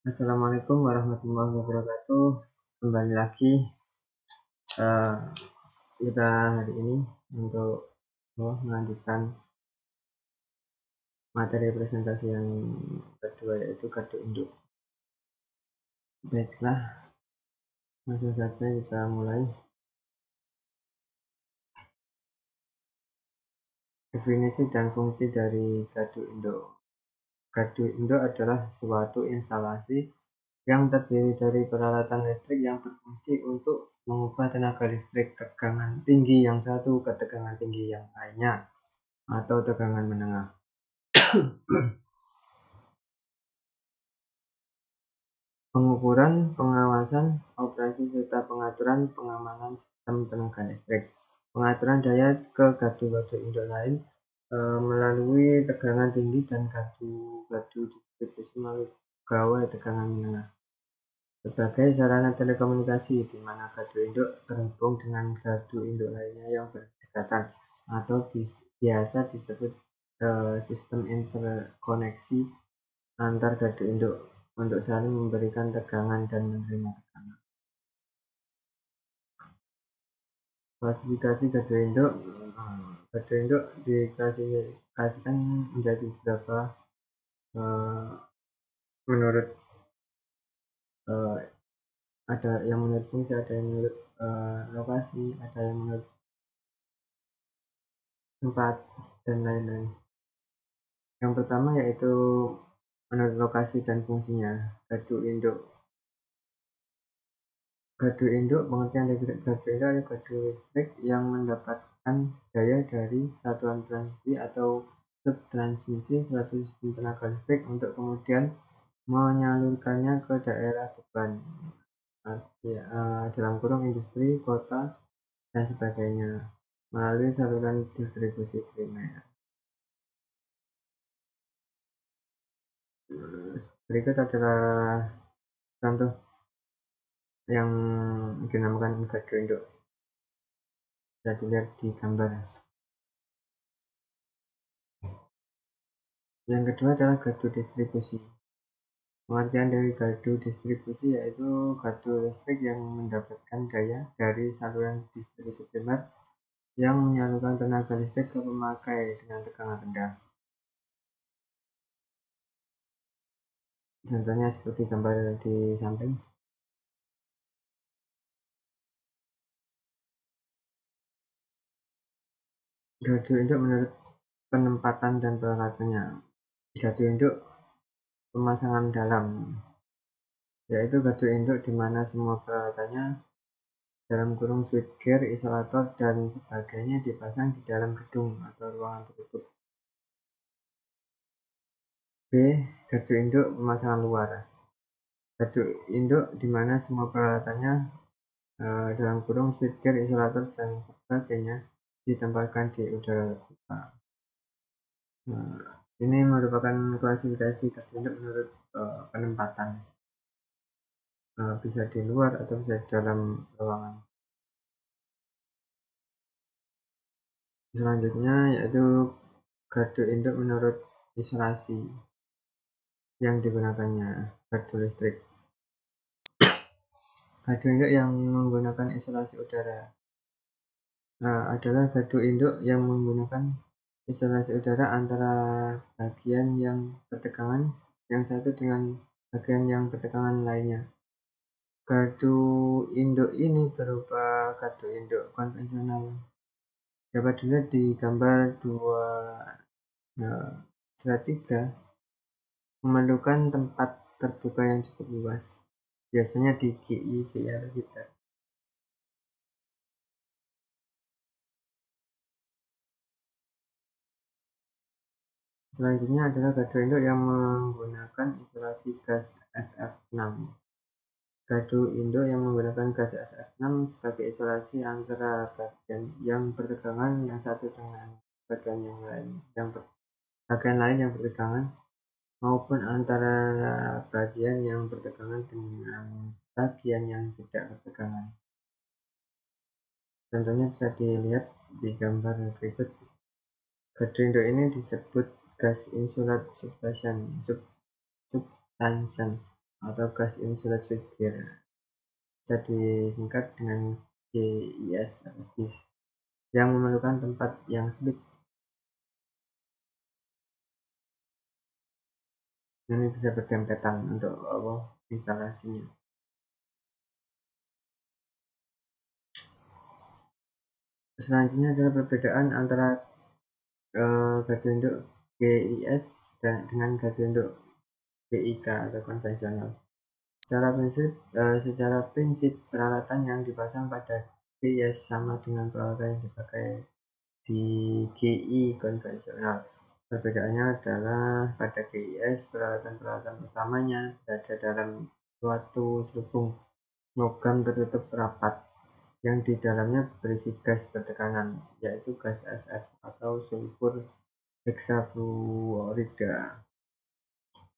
Assalamualaikum warahmatullahi wabarakatuh. Kembali lagi eh, kita hari ini untuk melanjutkan materi presentasi yang kedua, yaitu kartu induk. Baiklah, langsung saja kita mulai. Definisi dan fungsi dari gardu induk. Gardu induk adalah suatu instalasi yang terdiri dari peralatan listrik yang berfungsi untuk mengubah tenaga listrik tegangan tinggi yang satu ke tegangan tinggi yang lainnya atau tegangan menengah. Pengukuran, pengawasan, operasi serta pengaturan pengamanan sistem tenaga listrik. Pengaturan daya ke gardu-gardu induk lain melalui tegangan tinggi dan gardu-gardu distribusi melalui gawai tegangan menengah. Sebagai sarana telekomunikasi di mana gardu induk terhubung dengan gardu induk lainnya yang berdekatan atau biasa disebut sistem interkoneksi antar gardu induk untuk saling memberikan tegangan dan menerima tegangan. Klasifikasi gardu induk. Gardu induk diklasifikasikan menjadi beberapa menurut ada yang menurut fungsi, ada yang menurut lokasi, ada yang menurut tempat, dan lain-lain. Yang pertama yaitu menurut lokasi dan fungsinya. Gardu induk. Gardu induk, pengertian dari gardu induk adalah gardu listrik yang mendapatkan daya dari satuan transmisi atau subtransmisi suatu sistem tenaga listrik untuk kemudian menyalurkannya ke daerah beban dalam kurung industri, kota, dan sebagainya melalui saluran distribusi primer. Berikut adalah contoh yang dinamakan gardu induk. Bisa dilihat di gambar. Yang kedua adalah gardu distribusi. Pengertian dari gardu distribusi yaitu gardu listrik yang mendapatkan daya dari saluran distribusi primer yang menyalurkan tenaga listrik ke pemakai dengan tegangan rendah. Contohnya seperti gambar di samping. Gardu induk menurut penempatan dan peralatannya. Gardu induk pemasangan dalam, yaitu gardu induk di mana semua peralatannya dalam kurung switchgear, isolator, dan sebagainya dipasang di dalam gedung atau ruangan tertutup. B. Gardu induk pemasangan luar. Gardu induk di mana semua peralatannya dalam kurung switchgear, isolator, dan sebagainya ditempatkan di udara terbuka. Ini merupakan klasifikasi gardu induk menurut penempatan. Bisa di luar atau bisa di dalam ruangan. Selanjutnya yaitu gardu induk menurut isolasi yang digunakannya. Gardu listrik. Gardu induk yang menggunakan isolasi udara adalah gardu induk yang menggunakan isolasi udara antara bagian yang bertegangan yang satu dengan bagian yang bertegangan lainnya. Gardu induk ini berupa gardu induk konvensional. Dapat dilihat di gambar 2/3, memerlukan tempat terbuka yang cukup luas, biasanya di GI, GR kita. Selanjutnya adalah gardu induk yang menggunakan isolasi gas SF6. Gardu induk yang menggunakan gas SF6 sebagai isolasi antara bagian yang bertegangan yang satu dengan bagian lain yang bertegangan, maupun antara bagian yang bertegangan dengan bagian yang tidak bertegangan. Contohnya bisa dilihat di gambar berikut. Gardu induk ini disebut gas insulate substation. atau gas insulated switchgear, bisa disingkat dengan GIS atau GIS, yang memerlukan tempat yang sempit. Ini bisa berdempetan untuk instalasinya. Selanjutnya adalah perbedaan antara gardu induk GIS dengan gardu induk GIK atau konvensional. Secara prinsip peralatan yang dipasang pada GIS sama dengan peralatan yang dipakai di GI konvensional. Perbedaannya adalah pada GIS peralatan-peralatan utamanya berada dalam suatu selubung logam tertutup rapat yang di dalamnya berisi gas bertekanan, yaitu gas SF atau sulfur heksafluorida.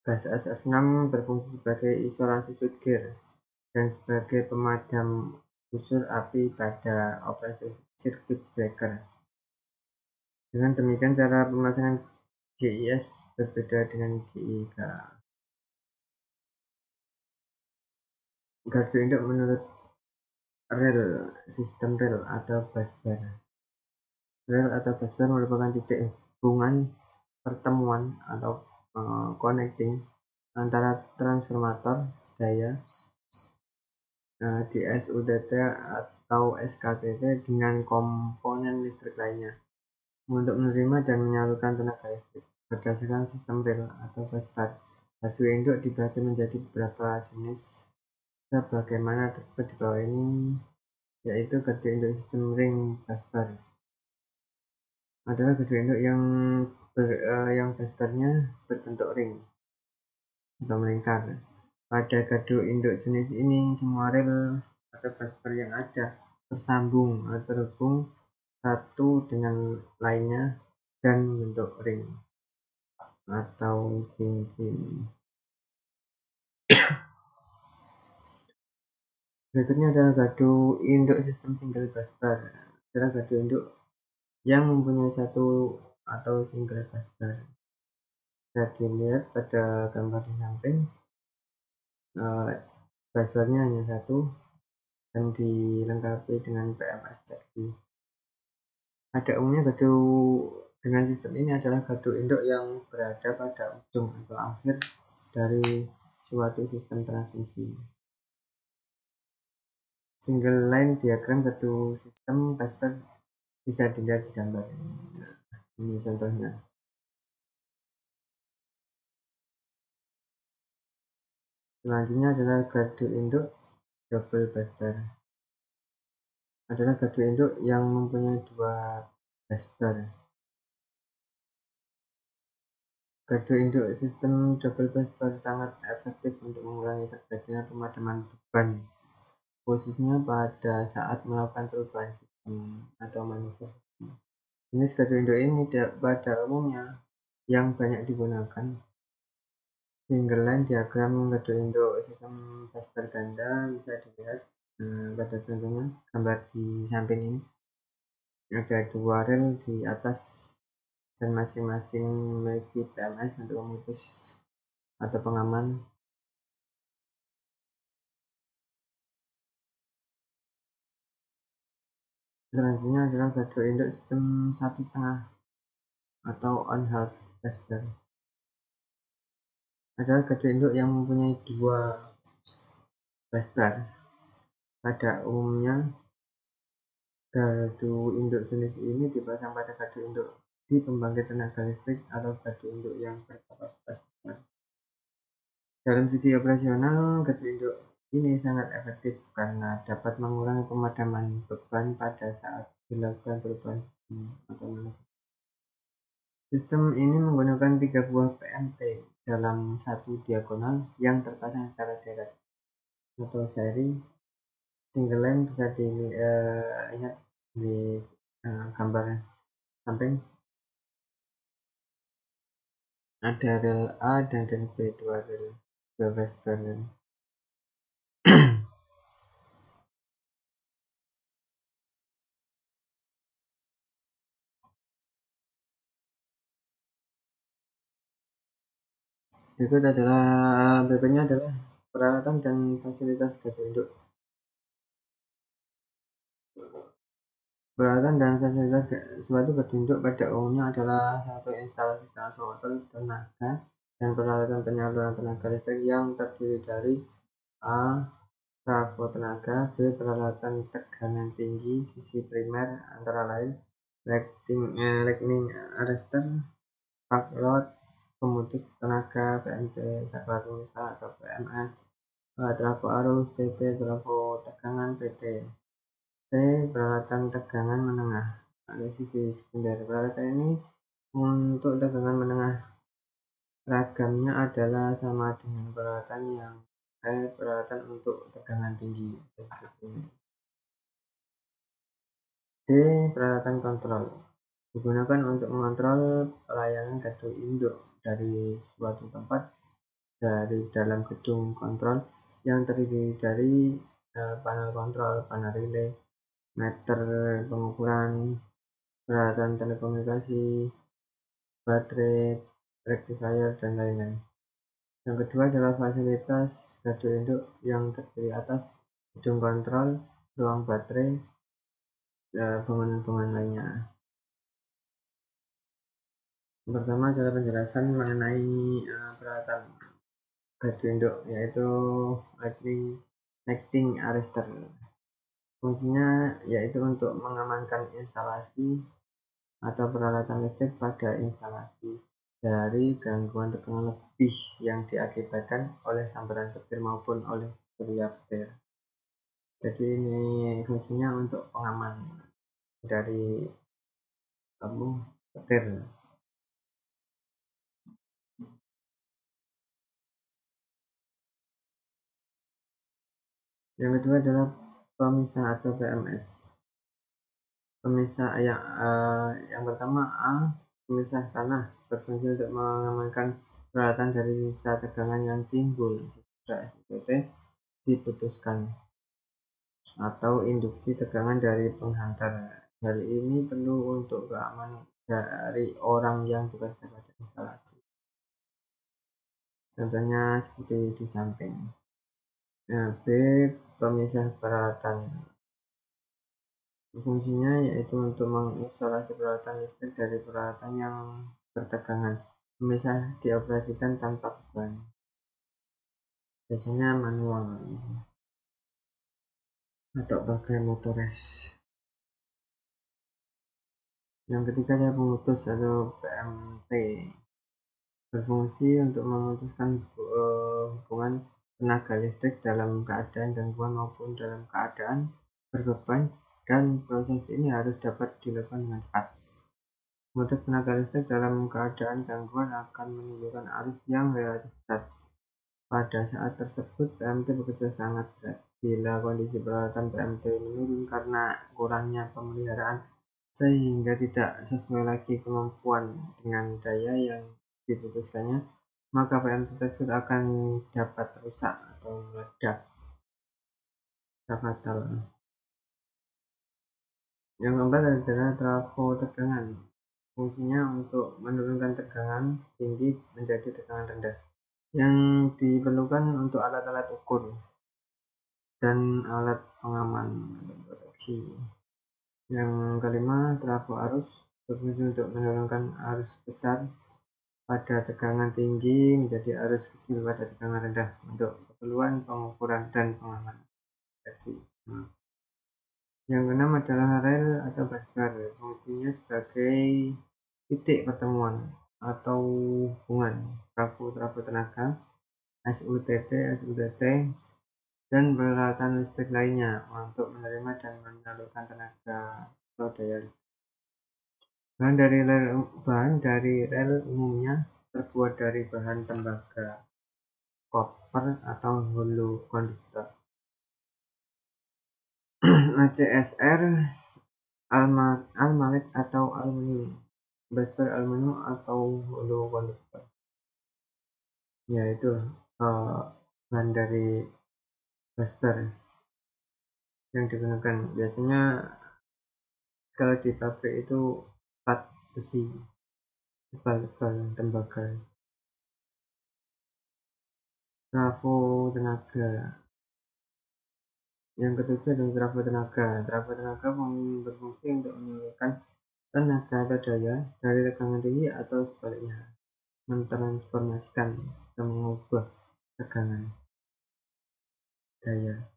Gas SF6 berfungsi sebagai isolasi switchgear dan sebagai pemadam unsur api pada operasi circuit breaker. Dengan demikian, cara pemasangan GIS berbeda dengan GIK. Gardu induk menurut sistem rel atau busbar. Rel atau busbar merupakan titik hubungan pertemuan atau connecting antara transformator daya DSUTT atau SKTT dengan komponen listrik lainnya untuk menerima dan menyalurkan tenaga listrik. Berdasarkan sistem rel atau busbar, gardu induk dibagi menjadi beberapa jenis sebagaimana tersebut di bawah ini, yaitu gardu induk sistem ring busbar adalah gardu induk yang busbarnya berbentuk ring atau melingkar. Pada gardu induk jenis ini, semua rel atau busbar yang ada tersambung atau terhubung satu dengan lainnya dan membentuk ring atau cincin. Berikutnya adalah gardu induk sistem single busbar. Adalah gardu induk yang mempunyai satu atau single busbar. Bisa dilihat pada gambar di samping, busbarnya hanya satu dan dilengkapi dengan PMS seksi. Pada umumnya gardu dengan sistem ini adalah gardu induk yang berada pada ujung atau akhir dari suatu sistem transmisi. Single line diagram gardu sistem busbar bisa dilihat di gambar ini. Ini contohnya. Selanjutnya adalah gardu induk double busbar. Adalah gardu induk yang mempunyai dua busbar. Gardu induk sistem double busbar sangat efektif untuk mengurangi terjadinya pemadaman beban, khususnya pada saat melakukan perubahan sistem atau manuver sistem. Jenis gardu induk ini pada umumnya yang banyak digunakan. Single line diagram gardu induk sistem busbar ganda bisa dilihat pada contohnya gambar di samping ini. Ada dua rel di atas dan masing-masing memiliki PMS untuk memutus atau pengaman. Selanjutnya adalah gardu induk sistem 1,5 atau on-half busbar. Adalah gardu induk yang mempunyai dua busbar. Pada umumnya, gardu induk jenis ini dipasang pada gardu induk di pembangkit tenaga listrik atau gardu induk yang berkapasitas besar. Dalam segi operasional, gardu induk ini sangat efektif karena dapat mengurangi pemadaman beban pada saat dilakukan perubahan sistem atau manuver. Sistem ini menggunakan 3 buah PMT dalam satu diagonal yang terpasang secara deret atau seri. Single line bisa dilihat di gambar samping. Ada rel A dan rel B, dua busbar. Berikutnya adalah Peralatan dan fasilitas gardu induk. Peralatan dan fasilitas suatu gardu induk pada umumnya adalah satu instalasi transformator tenaga dan peralatan penyaluran tenaga listrik yang terdiri dari A. Trafo tenaga, B. Peralatan tegangan tinggi sisi primer antara lain lightning arrestor, spark load, pemutus tenaga, PMT, saklar pemisah atau PMS, trafo arus, CP, trafo tegangan, PT. C. Peralatan tegangan menengah. Ada sisi sekunder. Peralatan ini untuk tegangan menengah ragamnya adalah sama dengan peralatan yang peralatan untuk tegangan tinggi. D. Peralatan kontrol digunakan untuk mengontrol pelayanan gardu induk dari suatu tempat dari dalam gedung kontrol yang terdiri dari panel kontrol, panel relay, meter pengukuran, peralatan telekomunikasi, baterai, rectifier, dan lain-lain. Yang kedua adalah fasilitas gardu induk yang terdiri atas gedung kontrol, ruang baterai, bangunan-bangunan lainnya. Yang pertama adalah penjelasan mengenai peralatan gardu induk, yaitu lightning arrestor. Fungsinya yaitu untuk mengamankan instalasi atau peralatan listrik pada instalasi dari gangguan tegangan lebih yang diakibatkan oleh sambaran petir maupun oleh surya petir. Jadi ini fungsinya untuk pengaman dari petir. Yang kedua adalah pemisah atau PMS. Pemisah yang pertama A. Pemisah tanah berfungsi untuk mengamankan peralatan dari sisa tegangan yang timbul sesudah SPT diputuskan atau induksi tegangan dari penghantar. Hal ini perlu untuk keamanan dari orang yang bekerja pada instalasi. Contohnya seperti di samping. B. Pemisah peralatan. Fungsinya yaitu untuk mengisolasi peralatan listrik dari peralatan yang bertegangan. Pemisah dioperasikan tanpa beban. Biasanya manual atau pakai motores. Yang ketiga adalah pemutus atau PMT. Berfungsi untuk memutuskan hubungan tenaga listrik dalam keadaan gangguan maupun dalam keadaan berbeban, dan proses ini harus dapat dilakukan dengan cepat. Memutus tenaga listrik dalam keadaan gangguan akan menimbulkan arus yang relatif besar. Pada saat tersebut, PMT bekerja sangat berat. Bila kondisi peralatan PMT menurun karena kurangnya pemeliharaan sehingga tidak sesuai lagi kemampuan dengan daya yang diputuskannya, maka PMT tersebut akan dapat rusak atau meledak, fatal. Yang keempat adalah trafo tegangan. Fungsinya untuk menurunkan tegangan tinggi menjadi tegangan rendah, yang diperlukan untuk alat-alat ukur dan alat pengaman atau proteksi. Yang kelima, trafo arus berfungsi untuk menurunkan arus besar pada tegangan tinggi menjadi arus kecil pada tegangan rendah untuk keperluan pengukuran dan pengaman proteksi. Yang keenam adalah rel atau busbar. Fungsinya sebagai titik pertemuan atau hubungan trafo tenaga, SUTT, dan peralatan listrik lainnya untuk menerima dan menyalurkan tenaga atau daya listrik. Bahan dari rel umumnya terbuat dari bahan tembaga, koper atau hollow konduktor. ACSR, almalit atau aluminium, busbar aluminium atau hollow konduktor, yaitu bahan dari busbar yang digunakan biasanya kalau di pabrik itu plat besi tebal-tebal tembaga. trafo tenaga. Yang ketujuh adalah trafo tenaga. Trafo tenaga berfungsi untuk menyalurkan tenaga atau daya dari tegangan tinggi atau sebaliknya, mentransformasikan atau mengubah tegangan daya.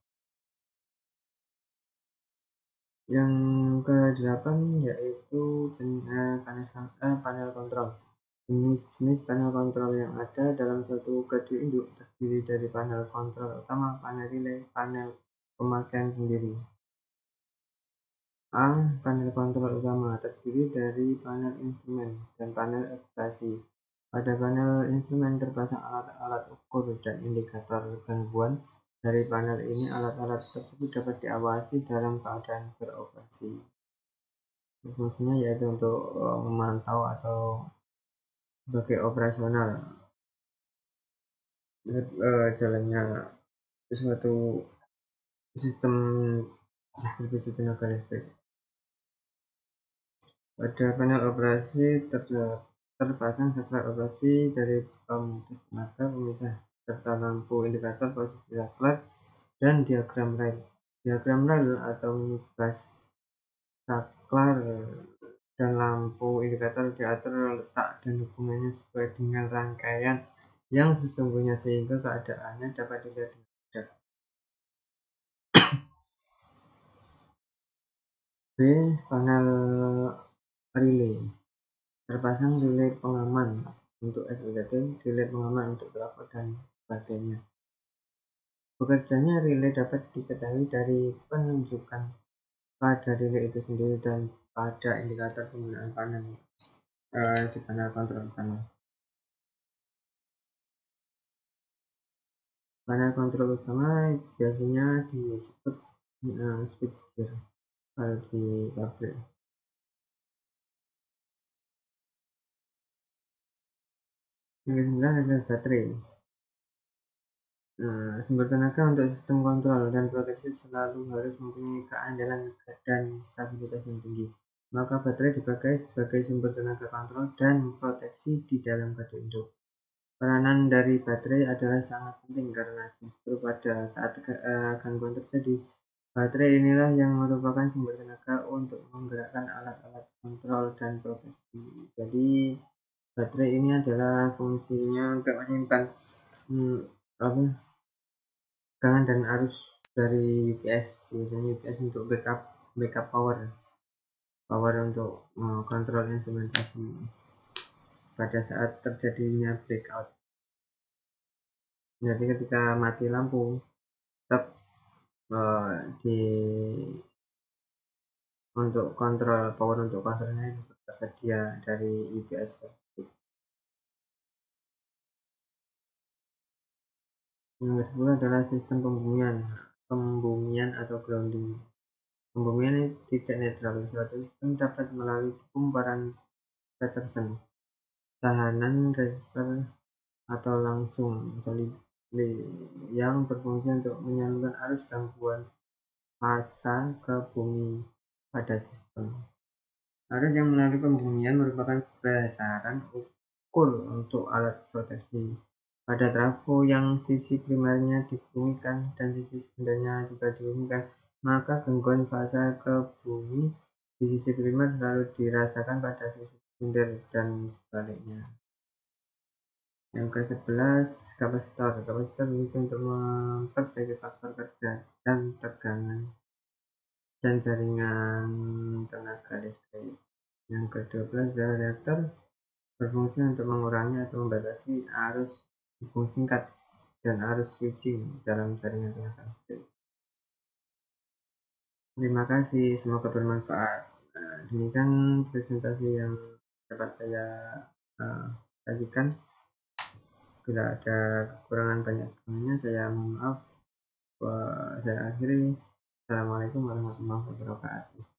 Yang ke-8 yaitu panel kontrol. Jenis-jenis panel kontrol yang ada dalam suatu gardu induk terdiri dari panel kontrol utama, panel relay, panel pemakaian sendiri. A. Panel kontrol utama terdiri dari panel instrumen dan panel operasi. Pada panel instrumen terpasang alat-alat ukur dan indikator gangguan. Dari panel ini, alat-alat tersebut dapat diawasi dalam keadaan beroperasi. Fungsinya yaitu untuk memantau atau sebagai operasional jalannya suatu sistem distribusi tenaga listrik. Pada panel operasi terpasang saklar operasi dari pemutus tenaga pemisah serta lampu indikator posisi saklar dan diagram rel. Diagram rel atau minibus saklar dan lampu indikator diatur letak dan hubungannya sesuai dengan rangkaian yang sesungguhnya sehingga keadaannya dapat dilihat dengan mudah. B. Panel relay. Terpasang relay pengaman untuk SLT, relay pengaman untuk trafo dan sebagainya. Bekerjanya relay dapat diketahui dari penunjukan pada relay itu sendiri dan pada indikator penggunaan panel di panel kontrol utama. Panel kontrol utama biasanya disebut switchgear kalau di pabrik. Yang ke-9 adalah baterai. Sumber tenaga untuk sistem kontrol dan proteksi selalu harus mempunyai keandalan dan stabilitas yang tinggi. Maka baterai dipakai sebagai sumber tenaga kontrol dan proteksi di dalam gardu induk. Peranan dari baterai adalah sangat penting karena justru pada saat gangguan terjadi, baterai inilah yang merupakan sumber tenaga untuk menggerakkan alat-alat kontrol dan proteksi. Jadi baterai ini adalah fungsinya untuk menyimpan tegangan dan arus dari UPS. Biasanya UPS untuk backup power untuk kontrol instrumentasi pada saat terjadinya blackout. Jadi ketika mati lampu tetap untuk power untuk kontrolnya tersedia dari UPS tersebut. Yang ke-10 adalah sistem pembumian atau grounding. Pembumian tidak netral. Suatu sistem dapat melalui kumparan Petersen, tahanan resistor atau langsung yang berfungsi untuk menyalurkan arus gangguan fasa ke bumi pada sistem. Arus yang melalui pembumian merupakan besaran ukur untuk alat proteksi. Pada trafo yang sisi primernya dibumikan dan sisi sekundernya juga dibumikan, maka gangguan fasa ke bumi di sisi primer selalu dirasakan pada sisi sekunder dan sebaliknya. Yang ke-11, kapasitor. Kapasitor berfungsi untuk memperbaiki faktor kerja dan tegangan dan jaringan tenaga listrik. Yang ke-12 adalah reaktor, berfungsi untuk mengurangi atau membatasi arus hubung singkat dan arus switching dalam jaringan tenaga listrik. Terima kasih, semoga bermanfaat. Demikian presentasi yang dapat saya sajikan. Bila ada kekurangan banyak saya mohon maaf. Saya akhiri. Assalamualaikum warahmatullahi wabarakatuh.